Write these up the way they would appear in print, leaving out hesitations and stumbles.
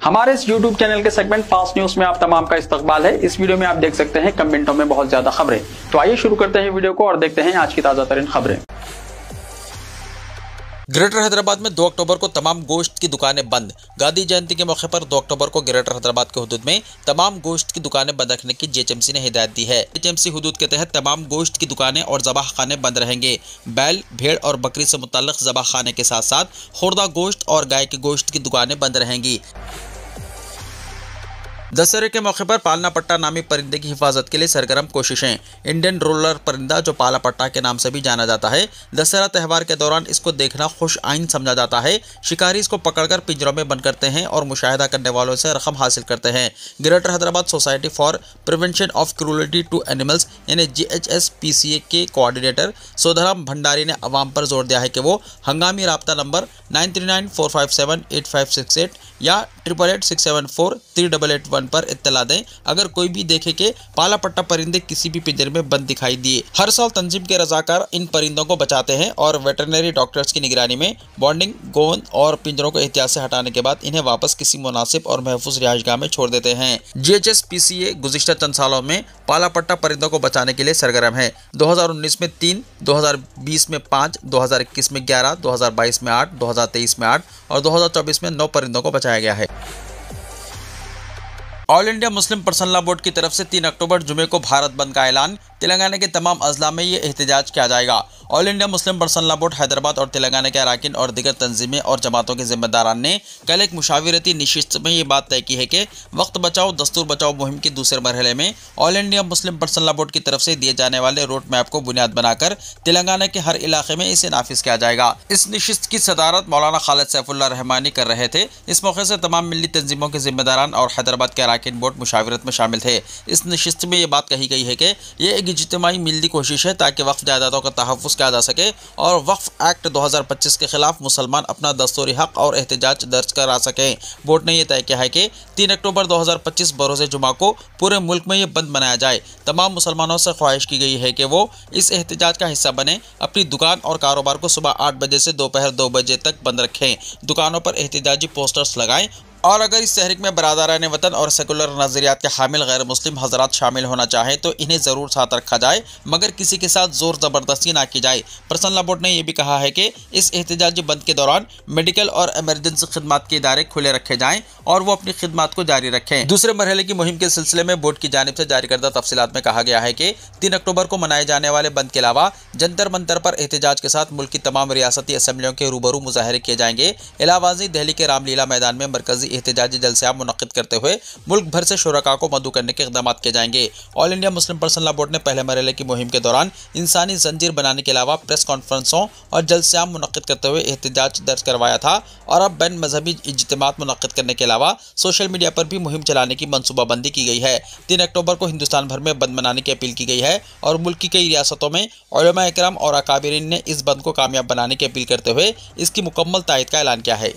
हमारे इस YouTube channel के सेगमेंट फास्ट न्यूज में आप तमाम का इस्तकबाल है। इस वीडियो में आप देख सकते हैं कम मिनटों में बहुत ज्यादा खबरें। तो आइए शुरू करते हैं वीडियो को और देखते हैं आज की ताजा तरीन खबरें। ग्रेटर हैदराबाद में 2 अक्टूबर को तमाम गोश्त की दुकानें बंद। गांधी जयंती के मौके पर 2 अक्टूबर को ग्रेटर हैदराबाद के हुदूद में तमाम गोश्त की दुकानें बंद रखने की जीएचएमसी ने हिदायत दी है। जीएचएमसी हुदूद के तहत तमाम गोश्त की दुकानें और ज़बाह खाने बंद रहेंगे। बैल, भेड़ और बकरी से मुतल्लिक ज़बाह खाने के साथ साथ खुर्दा गोश्त और गाय के गोश्त की दुकानें बंद रहेंगी। दशहरे के मौके पर पालना पट्टा नामी परिंदे की हिफाजत के लिए सरगर्म कोशिशें। इंडियन रोलर परिंदा जो पाला पट्टा के नाम से भी जाना जाता है, दशहरा त्यौहार के दौरान इसको देखना खुश आइन समझा जाता है। शिकारी इसको पकड़कर पिंजरों में बंद करते हैं और मुशाहिदा करने वालों से रकम हासिल करते हैं। Greater Hyderabad society for prevention of cruelty to animals यानी GHSPCA के कोऑर्डिनेटर सोधाराम भंडारी ने अवाम पर जोर दिया है कि वो हंगामी राब्ता नंबर 9394578568 या 8886743881 पर इत्तला दें अगर कोई भी देखे कि पाला पट्टा परिंदे किसी भी पिंजरे में बंद दिखाई दिए। हर साल तंजीम के रजाकार इन परिंदों को बचाते हैं और वेटरनरी डॉक्टर्स की निगरानी में बॉन्डिंग, गोंद और पिंजरों को एहतियात से हटाने के बाद इन्हें वापस किसी मुनासिब और महफूज रिहाइशगाह में छोड़ देते हैं। GHSPCA गुज़िश्ता चंद सालों में पाला पट्टा परिंदों को बचाने के लिए सरगर्म है। 2019 में 3, 2020 में 5, 2021 में 11, 2022 में 8, 2023 में 8 और 2024 में 9 परिंदों को बचाया गया है। All India Muslim personal law board की तरफ से 3 अक्टूबर जुमे को भारत बंद का ऐलान। तेलंगाना के तमाम अजला में ये एहतजाज किया जाएगा। All India Muslim personal law board Hyderabad और तेलंगाना के अराकीन और दीगर तंजीमें और जमातों के जिम्मेदारान ने कल एक मुशावरती नशिस्त में ये बात तय की है कि वक्त बचाओ दस्तूर बचाओ मुहिम के दूसरे मरहले में all India Muslim personal law board की तरफ से दिए जाने वाले रोड मैप को बुनियाद बनाकर तेलंगाना के हर इलाके में इसे नाफिज किया जाएगा। इस नशिस्त की सदारत मौलाना खालिद सैफुल्लाह रहमानी कर रहे थे। इस मौके से तमाम मिली तंजीमों के जिम्मेदारान और हैदराबाद के अराकीन बोर्ड मुशावरत में शामिल थे। इस नशिस्त में ये बात कही गई है कि ये एक इज्तिमाई मिली कोशिश है ताकि वक्फ जायदादों का तहफ़्फ़ुज़ किया जा सके और वक्फ एक्ट 2025 के खिलाफ मुसलमान अपना दस्तूरी हक और एहतजाज दर्ज करा सकें। बोर्ड ने यह तय किया है कि 3 अक्टूबर 2025 बरोज़े जुमा को पूरे मुल्क में ये बंद मनाया जाए। तमाम मुसलमानों से ख्वाहिश की गई है कि वो इस एहतजाज का हिस्सा बने। अपनी दुकान और कारोबार को सुबह 8 बजे से दोपहर 2 बजे तक बंद रखें। दुकानों पर एहतजाजी पोस्टर्स लगाएं और अगर इस तहरीक में बरादरान वतन और सेकुलर नज़रियात के हामिल गैर मुस्लिम हजरात शामिल होना चाहें तो इन्हें ज़रूर साथ रखा जाए, मगर किसी के साथ ज़ोर ज़बरदस्ती ना की जाए। पर्सनल लॉ बोर्ड ने यह भी कहा है कि इस एहतजाजी बंद के दौरान मेडिकल और एमरजेंसी खिदमात के इदारे खुले रखे जाएँ और वो अपनी खिदमात को जारी रखें। दूसरे मरहले की मुहिम के सिलसिले में बोर्ड की जानिब से जारी करदा तफसीलात में कहा गया है कि 3 अक्टूबर को मनाए जाने वाले बंद के अलावा जंतर मंतर पर एहतजाज के साथ मुल्क की तमाम रियासती असम्बलियों के रूबरू मुजाहरे किए जाएंगे। इलाहाबादी दिल्ली के रामलीला मैदान में मरकजी एहतजाजी जलसे मुनक्किद करते हुए मुल्क भर से शुरका को मदऊ करने के इक़दाम किए जाएंगे। All India Muslim personal law board ने पहले मरहले की मुहिम के दौरान इंसानी जंजीर बनाने के अलावा प्रेस कॉन्फ्रेंसों और जलसियाम मुनक्किद करते हुए एहतजाज दर्ज करवाया था और अब बैन मजहबी इज्तिमात मुनक्किद करने के अलावा सोशल मीडिया पर भी मुहिम चलाने की मनसूबाबंदी की गई है। 3 अक्टूबर को हिंदुस्तान भर में बंद मनाने की अपील की गई है और मुल्क की कई रियासतों में उलमा इकराम और अकाबिरीन ने इस बंद को कामयाब बनाने की अपील करते हुए इसकी मुकम्मल तायद का ऐलान किया है।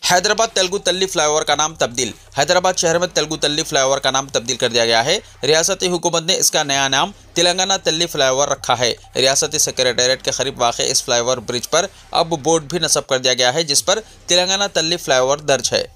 हैदराबाद तेलुगु तल्ली फ्लाईओवर का नाम तब्दील। हैदराबाद शहर में तेलुगु तल्ली फ्लाईओवर का नाम तब्दील कर दिया गया है। रियासती हुकूमत ने इसका नया नाम तेलंगाना तल्ली फ्लाईओवर रखा है। रियासती सेक्रेटेरिएट के करीब वाक़ इस फ्लाईओवर ब्रिज पर अब बोर्ड भी नस्ब कर दिया गया है जिस पर तेलंगाना तल्ली फ्लाईओवर दर्ज है।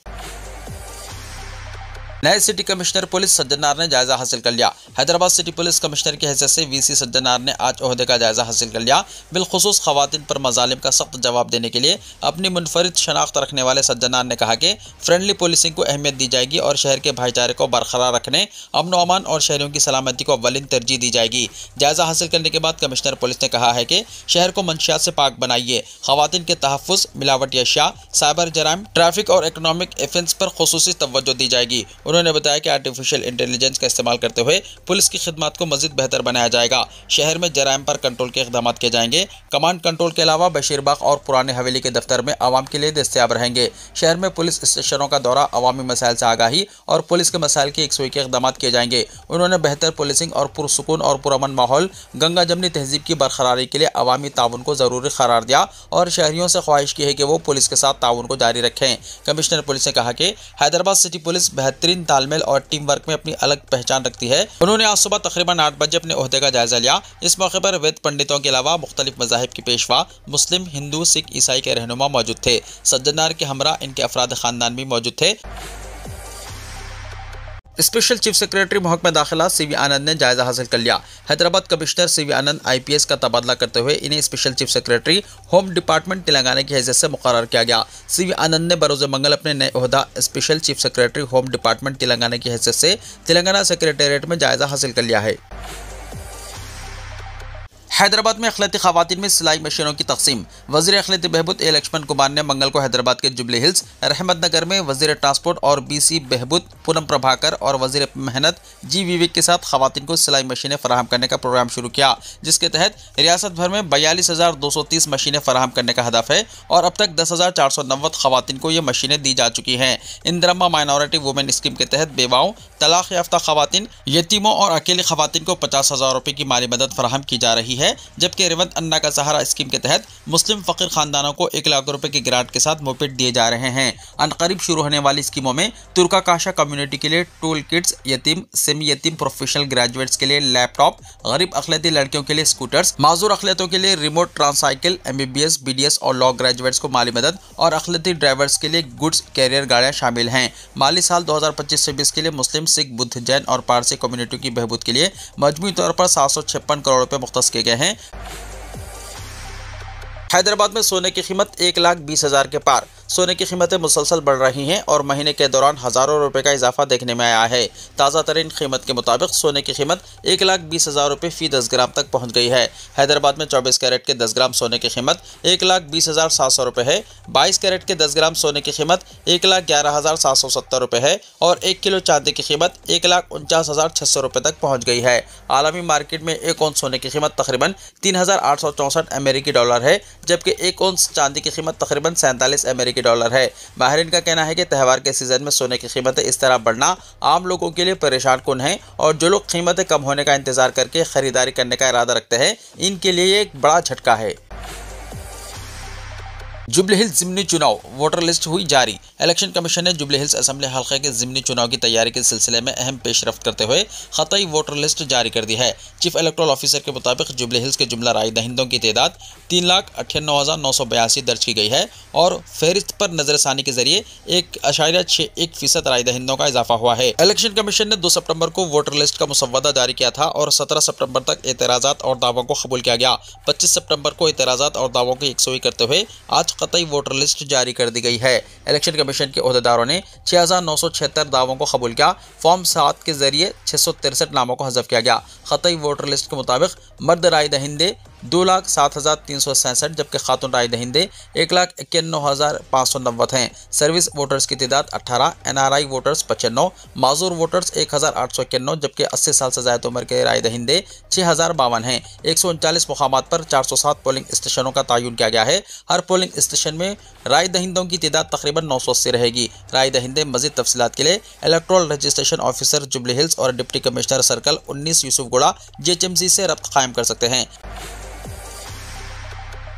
नए सिटी कमिश्नर पुलिस सज्जनार ने जायजा हासिल कर लिया। हैदराबाद सिटी पुलिस कमिश्नर की हैसियत से VC सज्जनार ने आज ओहदे का जायजा हासिल कर लिया। बिलखुसूस खवातीन पर मजालिम का सख्त जवाब देने के लिए अपनी मुनफरिद शनाख्त रखने वाले सज्जनार ने कहा कि फ्रेंडली पुलिसिंग को अहमियत दी जाएगी और शहर के भाईचारे को बरकरार रखने, अमन व अमान और शहरियों की सलामती को अव्वलीन तरजीह दी जाएगी। जायजा हासिल करने के बाद कमिश्नर पुलिस ने कहा है कि शहर को मंशियात से पाक बनाइए, खवातीन के तहफ़्फ़ुज़, मिलावटी अशिया, साइबर जराइम, ट्रैफिक और इकनॉमिक ऑफेंस पर खुसूसी तवज्जो दी जाएगी। उन्होंने बताया कि आर्टिफिशियल इंटेलिजेंस का इस्तेमाल करते हुए पुलिस की खिदमत को मजीद बेहतर बनाया जाएगा। शहर में जराइम पर कंट्रोल के इक़दाम किए जाएंगे। कमांड कंट्रोल के अलावा बशीरबाग और पुरानी हवेली के दफ्तर में आवाम के लिए दस्तयाब रहेंगे। शहर में पुलिस स्टेशनों का दौरा, अवामी मसाइल से आगाही और पुलिस के मसाइल की एकसुई के इक़दाम किए जाएंगे। उन्होंने बेहतर पुलिसिंग और पुरसुकून और पुरअमन माहौल, गंगा जमनी तहजीब की बरकरारी के लिए अवामी ताउन को ज़रूरी करार दिया और शहरियों से ख्वाहिश की है कि वो पुलिस के साथ ताउन को जारी रखें। कमिश्नर पुलिस ने कहा कि हैदराबाद सिटी पुलिस बेहतरीन बेहतरीन तालमेल और टीम वर्क में अपनी अलग पहचान रखती है। उन्होंने आज सुबह तकरीबन 8 बजे अपने ओहदे का जायजा लिया। इस मौके पर वेद पंडितों के अलावा मुख्तलिफ मज़ाहिब के पेशवा, मुस्लिम, हिंदू, सिख, ईसाई के रहनुमा मौजूद थे। सज्जनार के हमरा इनके अफराद खानदान भी मौजूद थे। स्पेशल चीफ सेक्रेटरी महकमा दाखिला सीवी आनंद ने जायजा हासिल कर लिया। हैदराबाद कमिश्नर सीवी आनंद IPS का तबादला करते हुए इन्हें special chief secretary home department Telangana की हैसियत से मुकर्रर किया गया। सीवी आनंद ने बरोज़ मंगल अपने नए ओहदा special chief secretary home department Telangana की हैसियत से तेलंगाना सेक्रेटेरिएट में जायजा हासिल कर लिया है। हैदराबाद में अखिलती खवातीन में सिलाई मशीनों की तकसीम। वज़ीर अखिलती बहबूद ए लक्ष्मण कुमार ने मंगल को हैदराबाद के जुबली हिल्स, रहमत नगर में वज़ीर ट्रांसपोर्ट और BC बहबूद, पूनम प्रभाकर और वज़ीर मेहनत G विवेक के साथ खवातीन को सिलाई मशीनें फराहम करने का प्रोग्राम शुरू किया, जिसके तहत रियासत भर में 42,230 मशीनें फराहम करने का हदफ है और अब तक 10,490 खवातीन को ये मशीनें दी जा चुकी हैं। इंदिरा माइनॉरिटी वुमेन स्कीम के तहत बेवाओं, तलाक याफ्ता खवातीन, यतीमों और अकेली खवातीन को 50,000 रुपये की माली मदद फराहम की जा रही है, जबकि रेवंत अन्ना का सहारा स्कीम के तहत मुस्लिम फकीर खानदानों को 1 लाख रुपए की ग्रांट के साथ मोपेड दिए जा रहे हैं। अनकरीब शुरू होने वाली स्कीमों में तुर्का काशा कम्युनिटी के लिए टूल किट्स, यतीम, सेमी यतीम प्रोफेशनल ग्रेजुएट्स के लिए लैपटॉप, गरीब अखिलती लड़कियों के लिए स्कूटर्स, माजूर अखिलतों के लिए रिमोट ट्रांसाइकिल, MBBS, BDS और लॉ ग्रेजुएट्स को माली मदद और अखिलती ड्राइवर्स के लिए गुड्स कैरियर गाड़ियां शामिल हैं। माली साल 2025-26 के लिए मुस्लिम, सिख, बुद्ध, जैन और पारसी कम्युनिटी की बहबूद के लिए मजमूई तौर पर 756 करोड़ रुपए मुख्तस किए गए हैं। हैदराबाद में सोने की कीमत 1,20,000 के पार। सोने की कीमतें मुसलसल बढ़ रही हैं और महीने के दौरान हज़ारों रुपए का इजाफा देखने में आया है। ताज़ा तरीन कीमत के मुताबिक सोने की कीमत 1,20,000 रुपये फ़ी 10 ग्राम तक पहुंच गई है। हैदराबाद में 24 कैरेट के 10 ग्राम सोने की कीमत 1,20,700 रुपये है। 22 कैरेट के 10 ग्राम सोने की कीमत 1,11,770 रुपये है और 1 किलो चांदी की कीमत 1,49,600 रुपये तक पहुँच गई है। आलमी मार्केट में 1 औंस सोने की कीमत तकरीबन 3,864 अमेरिकी डॉलर है, जबकि 1 औंस चांदी की कीमत तकरीबन 47 अमेरिकी डॉलर है। माहिरीन का कहना है कि त्यौहार के सीजन में सोने की कीमतें इस तरह बढ़ना आम लोगों के लिए परेशान कुन है और जो लोग कीमतें कम होने का इंतजार करके खरीदारी करने का इरादा रखते हैं, इनके लिए ये एक बड़ा झटका है। जुबली हिल्स ज़िमनी चुनाव, वोटर लिस्ट हुई जारी। इलेक्शन कमीशन ने जुबली हिल्स असेंबली हल्के के ज़िमनी चुनाव की तैयारी के सिलसिले में अहम पेशरफ्त करते हुए ख़तई वोटर लिस्ट जारी कर दी है। चीफ इलेक्टोरल ऑफिसर के मुताबिक जुबली हिल्स के जुमला राय दहिंदों की तादाद 3,98,982 दर्ज की गई है और फहरिस्त पर नजरसानी के जरिए 1.61% राय दहिंदों का इजाफा हुआ है। इलेक्शन कमीशन ने 2 सितंबर को वोटर लिस्ट का मुसव्वदा जारी किया था और 17 सितंबर तक एतराज़ात और दावों को कबूल किया गया। 25 सितंबर को एतराज़ात और दावों की यकसुई करते हुए आज कतई वोटर लिस्ट जारी कर दी गई है। इलेक्शन कमीशन के ओहदेदारों ने 6,976 दावों को कबूल किया। फॉर्म 7 के जरिए 663 नामों को हज़फ किया गया। कतई वोटर लिस्ट के मुताबिक मर्द राय दहिंदे 2,07,367 जबकि खातून राय दहिंदे 1,91,590 हैं। सर्विस वोटर्स की तादाद 18, NRI वोटर्स 95, माजूर वोटर्स 1,891 जबकि 80 साल से ज़्यादा उम्र के राय दहिंदे 6,052 हैं। 139 मुकामात पर 407 पोलिंग स्टेशनों का तयन किया गया है। हर पोलिंग स्टेशन में राय दहिंदों की तादाद तकरीबन 980 रहेगी। राय दहिंदे मज़ीद तफसीलात के लिए electoral registration officer Jubilee Hills और deputy commissioner circle 19 Yousufguda GHMC से रब्त कायम कर सकते हैं।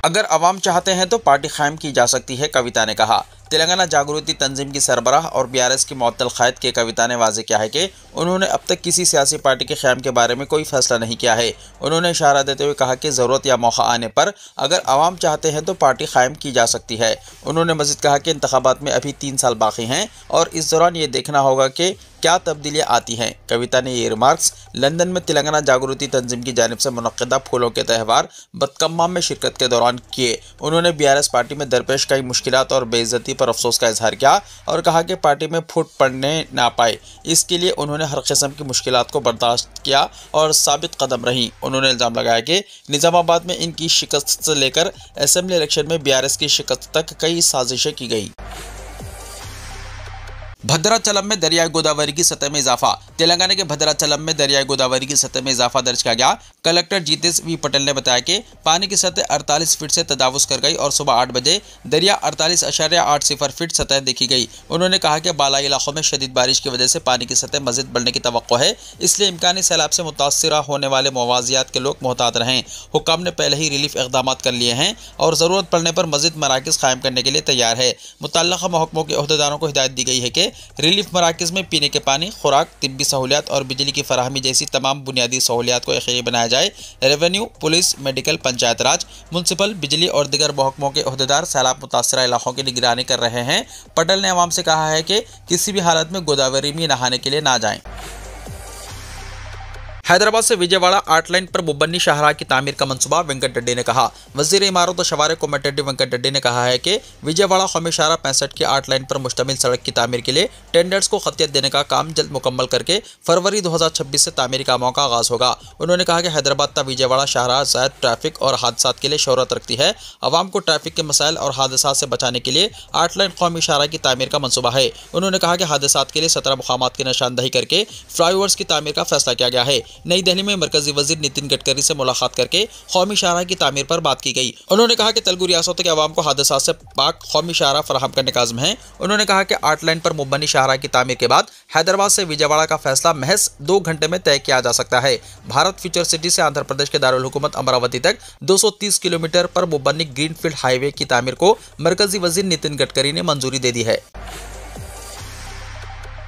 अगर अवाम चाहते हैं तो पार्टी कायम की जा सकती है, कविता ने कहा। तेलंगाना जागृति तंजीम की सरबराह और BRS की मुअत्तल क़ायद के कविता ने वाज़ेह किया है कि उन्होंने अब तक किसी सियासी पार्टी के क़याम के बारे में कोई फैसला नहीं किया है। उन्होंने इशारा देते हुए कहा कि ज़रूरत या मौका आने पर अगर अवाम चाहते हैं तो पार्टी कायम की जा सकती है। उन्होंने मज़ीद कहा कि इंतखाबात में अभी 3 साल बाकी हैं और इस दौरान ये देखना होगा कि क्या तब्दीलियाँ आती हैं। कविता ने ये रिमार्क्स लंदन में तेलंगाना जागृति तंजीम की जानिब से मुनक्किदा फूलों के त्यौहार बदकम्मा में शिरकत के दौरान किए। उन्होंने BRS पार्टी में दरपेश कई मुश्किलात और बेइज्जती पर अफसोस का इजहार किया और कहा कि पार्टी में फूट पड़ने ना पाए, इसके लिए उन्होंने हर किस्म की मुश्किलात को बर्दाश्त किया और साबित कदम रही। उन्होंने इल्ज़ाम लगाया कि निज़ामाबाद में इनकी शिकस्त से लेकर असेंबली इलेक्शन में BRS की शिकस्त तक कई साजिशें की गई। भद्राचलम में दरियाई गोदावरी की सतह में इजाफा। तेलंगाना के भद्राचलम में दरियाई गोदावरी की सतह में इजाफा दर्ज किया गया। कलेक्टर जीतेश वी पटेल ने बताया कि पानी की सतह 48 फीट से तजावुज कर गई और सुबह 8 बजे दरिया 48.80 फीट सतह देखी गई। उन्होंने कहा कि बालाई इलाकों में शदीद बारिश की वजह से पानी की सतह मजीद बढ़ने की तवक्को है, इसलिए इम्कानी सैलाब से मुतासरा होने वाले मवाजियात के लोग मोहतात रहें। हुक्काम ने पहले ही रिलीफ इक़दामात कर लिए हैं और ज़रूरत पड़ने पर मजीद मराकज़ कायम करने के लिए तैयार है। मुतल्लक़ा महकमों के अहदेदारों को हिदायत दी गई है कि रिलीफ मराकज़ में पीने के पानी, खुराक, तिब्बी सहूलियात और बिजली की फराहमी जैसी तमाम बुनियादी सहूलियात को यकीनी बनाया जाए। रेवेन्यू, पुलिस, मेडिकल, पंचायत राज, म्युनिसिपल, बिजली और दिगर महकमों के अहदेदार सैलाब मुतासरा इलाकों की निगरानी कर रहे हैं। पटेल ने अवाम से कहा है कि किसी भी हालत में गोदावरी में नहाने के लिए ना जाएं। हैदराबाद से विजयवाड़ा 8 लाइन पर मुबन्नी शाहराह की तामीर का मंसूबा, वेंकट रेड्डी ने कहा। वजीर इमारत और शवारे कोमटिरेड्डी वेंकट रेड्डी ने कहा है कि विजयवाड़ा कौमी शाहराह 65 की 8 लाइन पर मुश्तमिल सड़क की तामीर के लिए टेंडर्स को खतियत देने का काम जल्द मुकम्मल करके फरवरी 2026 से तामीरी कामों का आगाज होगा। उन्होंने कहा कि हैदराबाद ता विजयवाड़ा शाहराह ज़ायद ट्रैफिक और हादसात के लिए शोहरत रखती है। आवाम को ट्रैफिक के मसाइल और हादसात से बचाने के लिए 8 लाइन कौमी शाहराह की तामीर का मंसूबा है। उन्होंने कहा कि हादसात के लिए 17 मुकामात की निशानदही करके फ्लाईओवर्स की तामीर का फैसला किया गया है। नई दिल्ली में मरकजी वजीर नितिन गडकरी से मुलाकात करके कौमी शाहराह की तामीर पर बात की गई। उन्होंने कहा कि तेलुगु रियासतों के अवाम को हादसात से पाक कौमी शाहराह फराहम करने का अज़्म है। उन्होंने कहा कि 8 लाइन पर मुबन्नी शाहराह की तामीर के बाद हैदराबाद से विजयवाड़ा का फैसला महज 2 घंटे में तय किया जा सकता है। भारत फ्यूचर सिटी से आंध्र प्रदेश के दारुल हुकूमत अमरावती तक 230 किलोमीटर पर मुबन्नी ग्रीनफील्ड हाईवे की तामीर को मरकजी वजीर नितिन गडकरी ने मंजूरी दे दी है।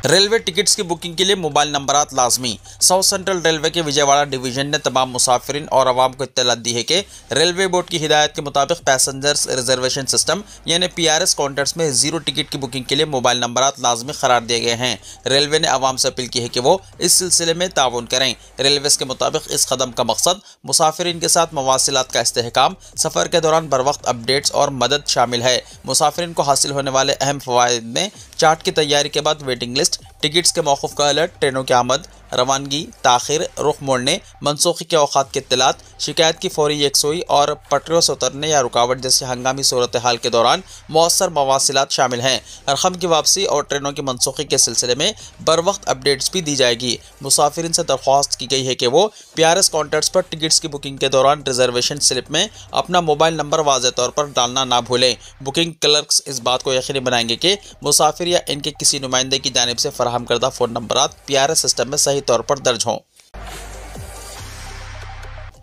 रेलवे टिकट्स की बुकिंग के लिए मोबाइल नंबरात लाजमी। साउथ सेंट्रल रेलवे के विजयवाड़ा डिवीजन ने तमाम मुसाफिरीन और आवाम को इत्तलात दी है कि रेलवे बोर्ड की हिदायत के मुताबिक पैसेंजर्स रिजर्वेशन सिस्टम यानी PRS काउंटर्स में 0 टिकट की बुकिंग के लिए मोबाइल नंबरात लाजमी करार दिए गए हैं। रेलवे ने आवाम से अपील की है कि वो इस सिलसिले में ताउन करें। रेलवे के मुताबिक इस कदम का मकसद मुसाफिरीन के साथ मवासिलात का इस्तेहकाम, सफ़र के दौरान बर वक्त अपडेट्स और मदद शामिल है। मुसाफिरीन को हासिल होने वाले अहम फ़वाइद में चार्ट की तैयारी के बाद वेटिंग लिस्ट, टिकट्स के मौक़ूफ़ का अलर्ट, ट्रेनों की आमद, रवानगी, ताख़िर, रुख मोड़ने, मनसूखी के औक़ात की इत्तलात, शिकायत की फौरी यकसुई और पटरियों से उतरने या रुकावट जैसी हंगामी सूरत हाल के दौरान मौसर मवासिलात शामिल हैं। रकम की वापसी और ट्रेनों की मनसूखी के सिलसिले में बर वक्त अपडेट्स भी दी जाएगी। मुसाफिरीन से दरख्वास्त की गई है कि वो PRS काउंटर्स पर टिकट्स की बुकिंग के दौरान रिजर्वेशन स्लिप में अपना मोबाइल नंबर वाज़ेह तौर पर डालना ना भूलें। बुकिंग क्लर्क्स इस बात को यकीनी बनाएंगे कि मुसाफिर या इनके किसी नुमाइंदे की जानिब से फराहम करदा फ़ोन नंबरात PRS सिस्टम में सही तौर पर दर्ज हों।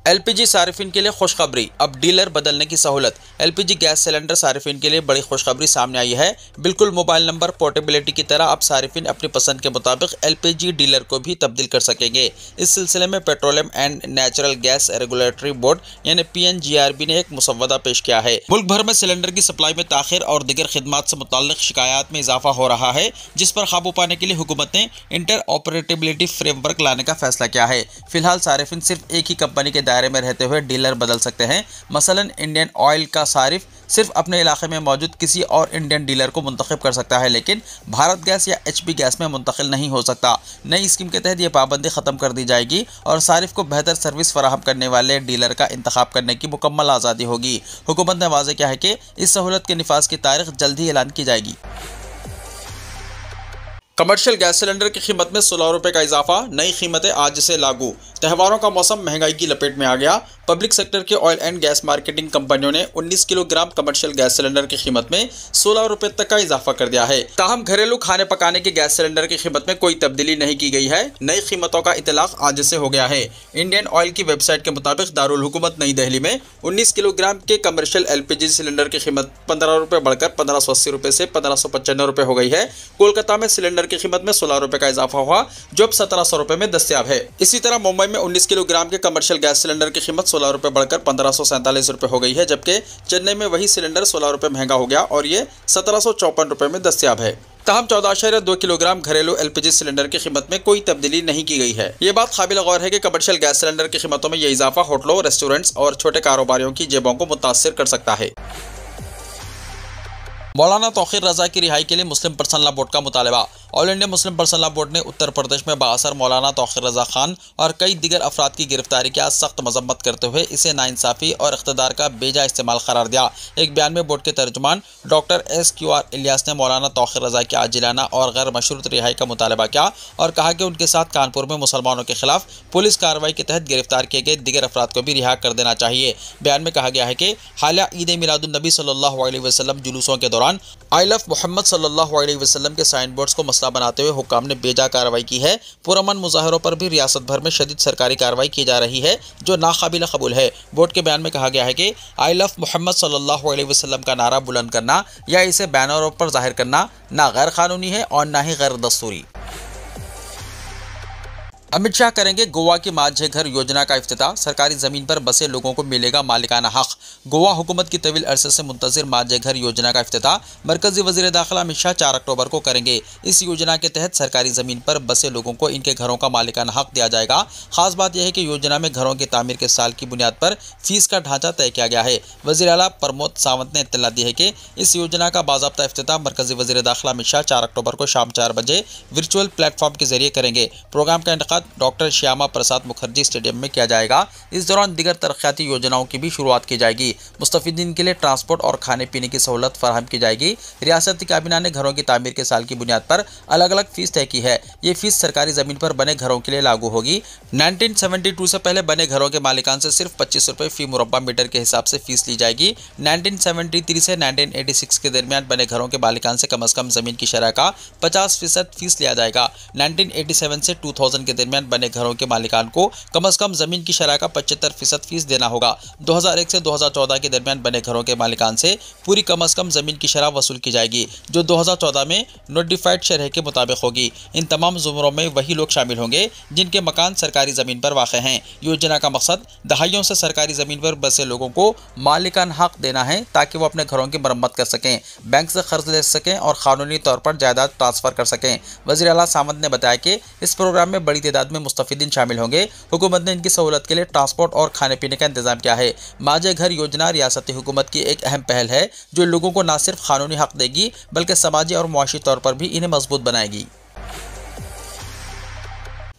LPG सारिफिन के लिए खुशखबरी, अब डीलर बदलने की सहूलत। LPG गैस सिलेंडर सारिफिन के लिए बड़ी खुशखबरी सामने आई है। बिल्कुल मोबाइल नंबर पोर्टेबिलिटी की तरह अब सारिफिन अपनी पसंद के मुताबिक LPG डीलर को भी तब्दील कर सकेंगे। इस सिलसिले में petroleum and natural gas regulatory board यानी PNGRB ने एक मुसव्वदा पेश किया है। मुल्क भर में सिलेंडर की सप्लाई में ताखिर और दीगर खिदमात से मुताल्लिक शिकायत में इजाफा हो रहा है, जिस पर काबू पाने के लिए हुकूमत ने इंटर ऑपरेटेबिलिटी फ्रेमवर्क लाने का फैसला किया है। फिलहाल सारिफिन सिर्फ एक ही कंपनी के दायरे में रहते हुए डीलर बदल सकते हैं। मसलन इंडियन ऑयल का सारिफ सिर्फ अपने इलाके में मौजूद किसी और इंडियन डीलर को मुंतखब कर सकता है, लेकिन भारत गैस या HP गैस में मुंतकिल नहीं हो सकता। नई स्कीम के तहत यह पाबंदी ख़त्म कर दी जाएगी और सारिफ को बेहतर सर्विस फराहम करने वाले डीलर का इंतखाब करने की मुकम्मल आज़ादी होगी। हुकूमत ने वाज़ेह किया है कि इस सहूलत के निफाज की तारीख जल्द ही ऐलान की जाएगी। कमर्शियल गैस सिलेंडर की कीमत में 16 रुपये का इजाफा, नई कीमतें आज से लागू। त्योहारों का मौसम महंगाई की लपेट में आ गया। पब्लिक सेक्टर के ऑयल एंड गैस मार्केटिंग कंपनियों ने 19 किलोग्राम कमर्शियल गैस सिलेंडर की कीमत में 16 रुपये तक का इजाफा कर दिया है। ताहम घरेलू खाने पकाने के गैस सिलेंडर की कीमत में कोई तब्दीली नहीं की गई है। नई कीमतों का इतलाक आज से हो गया है। इंडियन ऑयल की वेबसाइट के मुताबिक दारुल हुकूमत नई दिल्ली में 19 किलोग्राम के कमर्शियल LPG सिलेंडर की कीमत 15 रुपये बढ़कर 1580 रुपये से 1595 रुपये हो गई है। कोलकाता में सिलेंडर की कीमत में 16 रुपये का इजाफा हुआ, जो अब 1700 रुपये में दस्तयाब है। इसी तरह मुंबई में 19 किलोग्राम के कमर्शियल गैस सिलेंडर की कीमत 16 रुपये बढ़कर 1547 रुपये हो गई है, जबकि चेन्नई में वही सिलेंडर 16 रुपये महंगा हो गया और ये 1754 रुपये में दस्तयाब है। ताहम 14.2 किलोग्राम घरेलू LPG सिलेंडर की कीमत में कोई तब्दीली नहीं की गई है। ये बात काबिल गौर है कि कमर्शियल गैस सिलेंडर की कीमतों में यह इजाफा होटलों, रेस्टोरेंट्स और छोटे कारोबारियों की जेबों को मुतासिर कर सकता है। मौलाना तौक़ीर रज़ा की रिहाई के लिए मुस्लिम पर्सनल लॉ बोर्ड का मुतालबा। All India Muslim personal law board ने उत्तर प्रदेश में बाअसर मौलाना तौक़ीर रज़ा खान और कई दीगर अफराद की गिरफ्तारी की आज सख्त मजम्मत करते हुए इसे नाइंसाफ़ी और इक़्तिदार का बेजा इस्तेमाल करार दिया। एक बयान में बोर्ड के तर्जुमान डॉक्टर SQR इलियास ने मौलाना तौक़ीर रज़ा की आजिलाना और गैर मशरूत रिहाई का मुतालबा किया और कहा कि उनके साथ कानपुर में मुसलमानों के खिलाफ पुलिस कार्रवाई के तहत गिरफ्तार किए गए दीगर अफराद को भी रिहा कर देना चाहिए। बयान में कहा गया है कि हालिया ईद मिलादुन नबी सल्लल्लाहु अलैहि वसल्लम जुलूसों के दौरान आई लव मोहम्मद सल्लल्लाहु अलैहि वसल्लम के साइन बोर्ड्स को मसला बनाते हुए हुक्काम ने बेजा कार्रवाई की है। पुरअमन मुजाहरों पर भी रियासत भर में शदीद सरकारी कार्रवाई की जा रही है जो नाकाबिल कबूल है। बोर्ड के बयान में कहा गया है कि आई लव मोहम्मद सल्लल्लाहु अलैहि वसल्लम का नारा बुलंद करना या इसे बैनरों पर जाहिर करना ना गैर कानूनी है और ना ही गैर दस्तूरी। अमित शाह करेंगे गोवा की माझे घर योजना का इफ्तिताह। सरकारी जमीन पर बसे लोगों को मिलेगा मालिकाना हक। गोवा हुकूमत की तवील अरसे से मुंतज़िर माझे घर योजना का इफ्तिताह मरकजी वज़ीर दाखिला अमित शाह 4 अक्टूबर को करेंगे। इस योजना के तहत सरकारी जमीन पर बसे लोगों को इनके घरों का मालिकाना हक दिया जाएगा। खास बात यह है कि योजना में घरों की तामीर के साल की बुनियाद पर फीस का ढांचा तय किया गया है। वज़ीर आला प्रमोद सावंत ने इत्तला दी है कि इस योजना का बाज़ाब्ता इफ्तिताह मरकजी वज़ीर दाखिला अमित शाह 4 अक्टूबर को शाम 4 बजे वर्चुअल प्लेटफॉर्म के जरिए करेंगे। प्रोग्राम का इंतकाद डॉक्टर श्यामा प्रसाद मुखर्जी स्टेडियम में किया जाएगा। इस दौरान दीगर तरक्याती योजनाओं की भी शुरुआत की जाएगी। मुस्तफीदीन के लिए ट्रांसपोर्ट और खाने पीने की सहूलत फराहम की जाएगी। रियासती काबीना ने घरों की तामीर के साल की बुनियाद पर अलग अलग फीस तय की है। ये फीस सरकारी जमीन पर बने घरों के लिए लागू होगी। 1972 से पहले बने घरों के मालिकान से सिर्फ 25 रुपये फी मुरब्बा मीटर के हिसाब से फीस ली जाएगी। 1973 से 1986 के दरमियान बने घरों के मालिकान से कम अज कम जमीन की शरह का 50% फीस लिया जाएगा। 1987 से 2000 के दरमियान बने घरों के मालिकान को कम अज कम जमीन की शरह का 75% फीस देना होगा। 2001 से 2014 के दरमियान बने घरों के मालिकान से पूरी कम अज कम जमीन की शरह वसूल की जाएगी जो 2014 में नोटिफाइड शरह के मुताबिक होगी। इन तमाम जुमरों में वही लोग शामिल होंगे जिनके मकान सरकारी जमीन पर वाक़ हैं। योजना का मकसद दहाइयों से सरकारी जमीन पर बसे लोगों को मालिकान हक देना है ताकि वो अपने घरों की मरम्मत कर सकें, बैंक से कर्ज ले सकें और कानूनी तौर पर जायदाद ट्रांसफर कर सकें। वज़ीर आला सावंत ने बताया कि इस प्रोग्राम में बड़ी तादाद में मुस्तफीदीन शामिल होंगे। हुकूमत ने इनकी सहूलत के लिए ट्रांसपोर्ट और खाने पीने का इंतजाम किया है। माझे घर योजना रियासती हुकूमत की एक अहम पहल है जो लोगों को न सिर्फ कानूनी हक देगी बल्कि समाजी और मुआशी तौर पर भी इन्हें मजबूत बनाएगी।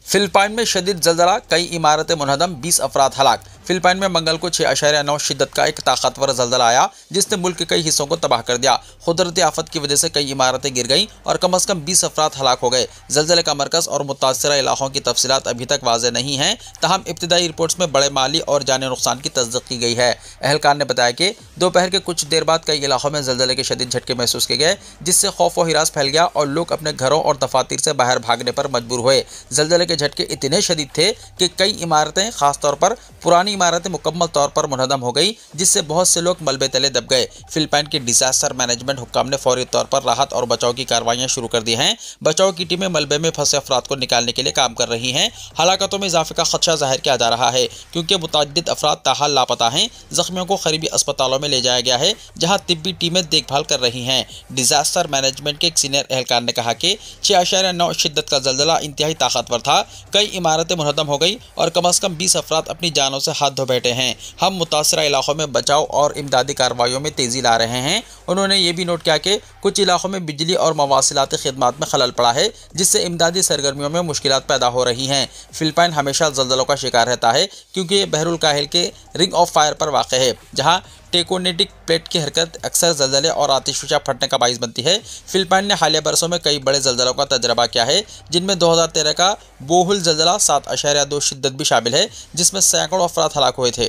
फिलिपाइन में शदीद जल्जला, कई इमारतें मुनहदम, 20 अफराद हलाक। फिलिपाइन में मंगल को 6.9 शिद्दत का एक ताकतवर जल्जला आया जिसने मुल्क के कई हिस्सों को तबाह कर दिया। कुदरती आफत की वजह से कई इमारतें गिर गईं और कम अज कम 20 अफराद हलाक हो गए। जल्जले का मरकज़ और मुतासरा इलाकों की तफसीलात अभी तक वाज़ेह नहीं हैं, तहम इब्तिदाई रिपोर्ट्स में बड़े माली और जानी नुकसान की तस्दीक की गई है। अहलकार ने बताया कि दोपहर के कुछ देर बाद कई इलाकों में जल्जले के शदीद झटके महसूस किए गए जिससे खौफ व हिरास फैल गया और लोग अपने घरों और दफातर से बाहर भागने पर मजबूर हुए। जल्जले के झटके इतने शदीद थे कि कई इमारतें, खासतौर पर पुरानी इमारतें, मुकम्मल तौर पर मुनहदम हो गई जिससे बहुत से लोग मलबे तले दब गए। फिलिपाइन के डिजास्टर मैनेजमेंट हुक्काम ने फौरी तौर पर राहत और बचाव की कार्रवाइयां शुरू कर दी हैं। बचाव की टीमें मलबे में फंसे अफराद को निकालने के लिए काम कर रही हैं। हलाकतों में इजाफे का खदशा जाहिर किया जा रहा है क्योंकि मुतअद्दिद अफराद ताहाल लापता हैं। जख्मियों को करीबी अस्पतालों में ले जाया गया है जहाँ तिब्बी टीमें देखभाल कर रही हैं। डिजास्टर मैनेजमेंट के एक सीनियर एहलकार ने कहा कि 6.9 शिद्दत का जल्जला इंतहाई ताकतवर था। कई इमारतें मुनहदम हो गई और कम अज कम 20 अफराद अपनी जानों से हाथ धो बैठे हैं। हम मुतासरा इलाकों में बचाव और इमदादी कार्रवाइयों में तेज़ी ला रहे हैं। उन्होंने ये भी नोट किया कि कुछ इलाकों में बिजली और मवासिलाती खिदमात में खलल पड़ा है जिससे इमदादी सरगर्मियों में मुश्किलात पैदा हो रही हैं। फिलिपाइन हमेशा जल्जलों का शिकार रहता है क्योंकि ये बहरुल काहिल के रिंग ऑफ फायर पर वाक़ है जहाँ टेकोनेटिक प्लेट की हरकत अक्सर जल्जले और आतिशफशा फटने का बाइस बनती है। फिलिपाइन ने हालिया बरसों में कई बड़े जल्जलों का तजर्बा किया है जिनमें 2013 का बोहुल जल्जला 7.2 शिद्दत भी शामिल है जिसमें सैकड़ों अफराद हलाक हुए थे।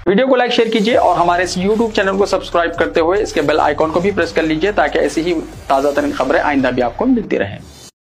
वीडियो को लाइक शेयर कीजिए और हमारे इस YouTube चैनल को सब्सक्राइब करते हुए इसके बेल आइकॉन को भी प्रेस कर लीजिए ताकि ऐसी ही ताज़ा तरीन खबरें आइंदा भी आपको मिलती रहें।